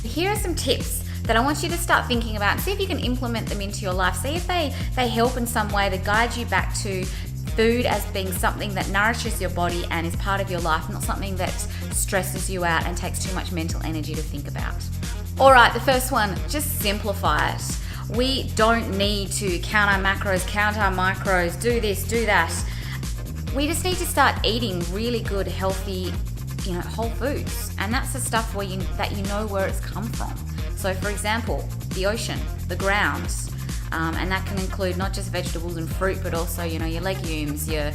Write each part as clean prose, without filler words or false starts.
Here are some tips that I want you to start thinking about and see if you can implement them into your life. See if they help in some way to guide you back to food as being something that nourishes your body and is part of your life, not something that stresses you out and takes too much mental energy to think about. All right, the first one, just simplify it. We don't need to count our macros, count our micros, do this, do that. We just need to start eating really good, healthy, whole foods. And that's the stuff that you know where it's come from. So for example, the ocean, the ground, and that can include not just vegetables and fruit, but also, your legumes, your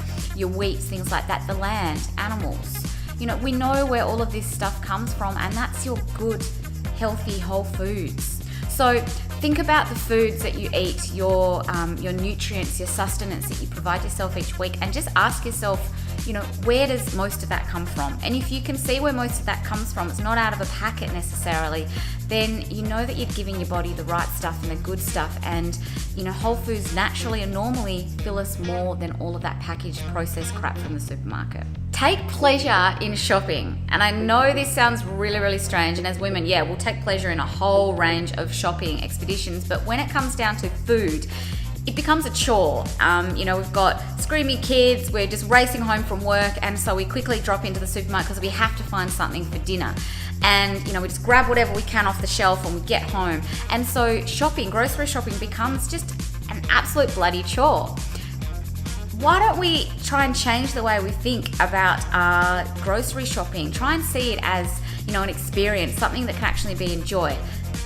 wheats, things like that, the land, animals. We know where all of this stuff comes from, and that's your good, healthy, whole foods. So think about the foods that you eat, your nutrients, your sustenance that you provide yourself each week, and just ask yourself, where does most of that come from? And if you can see where most of that comes from, it's not out of a packet necessarily, then you know that you're giving your body the right stuff and the good stuff. And whole foods naturally and normally fill us more than all of that packaged processed crap from the supermarket. Take pleasure in shopping. And I know this sounds really, really strange. And as women, we'll take pleasure in a whole range of shopping expeditions. But when it comes down to food, it becomes a chore. We've got screamy kids, we're just racing home from work, and so we quickly drop into the supermarket because we have to find something for dinner. And we just grab whatever we can off the shelf and we get home. And so grocery shopping becomes just an absolute bloody chore. Why don't we try and change the way we think about our grocery shopping? Try and see it as, an experience, something that can actually be enjoyed.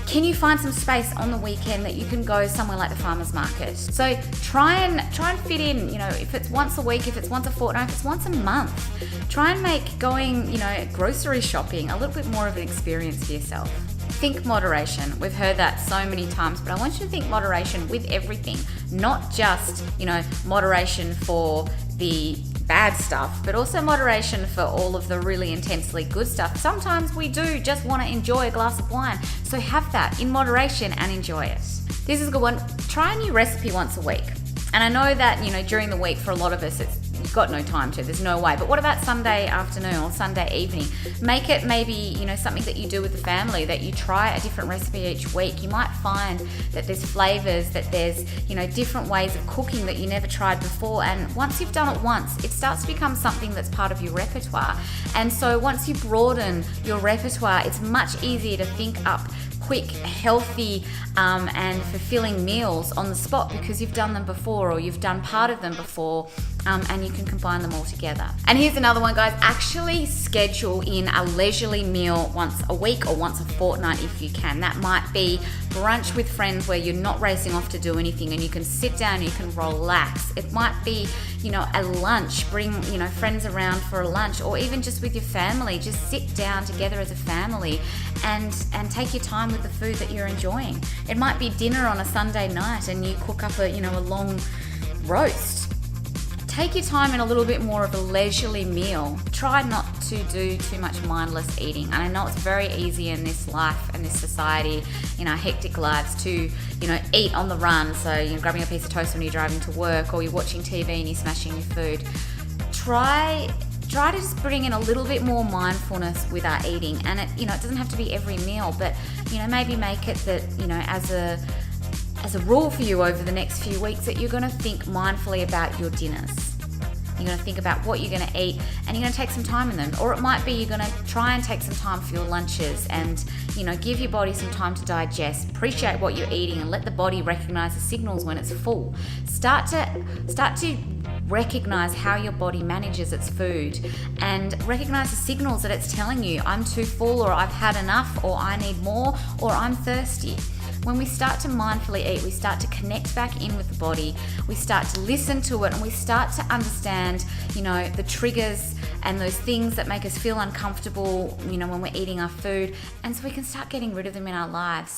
Can you find some space on the weekend that you can go somewhere like the farmer's market? So try and fit in, if it's once a week, if it's once a fortnight, if it's once a month. Try and make going, grocery shopping a little bit more of an experience for yourself. Think moderation. We've heard that so many times, but I want you to think moderation with everything, not just, moderation for the bad stuff, but also moderation for all of the really intensely good stuff. Sometimes we do just want to enjoy a glass of wine, so have that in moderation and enjoy it. This is a good one. Try a new recipe once a week. And I know that, during the week for a lot of us, you've got no time to, there's no way. But what about Sunday afternoon or Sunday evening? Make it maybe, something that you do with the family, that you try a different recipe each week. You might find that there's flavors, that there's, different ways of cooking that you never tried before. And once you've done it once, it starts to become something that's part of your repertoire. And so once you broaden your repertoire, it's much easier to think up quick, healthy, and fulfilling meals on the spot because you've done them before or you've done part of them before, and you can combine them all together. And here's another one, guys. Actually schedule in a leisurely meal once a week or once a fortnight if you can. That might be brunch with friends where you're not racing off to do anything and you can sit down, you can relax. It might be, a lunch, bring, friends around for a lunch, or even just with your family, just sit down together as a family and take your time with the food that you're enjoying. It might be dinner on a Sunday night and you cook up a long roast. Take your time in a little bit more of a leisurely meal. Try not to do too much mindless eating. And I know it's very easy in this life and this society, in our hectic lives, to, eat on the run. So you're grabbing a piece of toast when you're driving to work, or you're watching TV and you're smashing your food. Try to just bring in a little bit more mindfulness with our eating. And it doesn't have to be every meal, but, maybe make it that, as a rule for you over the next few weeks, that you're going to think mindfully about your dinners. You're going to think about what you're going to eat, and you're going to take some time in them. Or it might be you're going to try and take some time for your lunches and, give your body some time to digest. Appreciate what you're eating and let the body recognize the signals when it's full. Start to recognize how your body manages its food and recognize the signals that it's telling you. I'm too full, or I've had enough, or I need more, or I'm thirsty. When we start to mindfully eat, we start to connect back in with the body, we start to listen to it, and we start to understand, the triggers and those things that make us feel uncomfortable, when we're eating our food, and so we can start getting rid of them in our lives.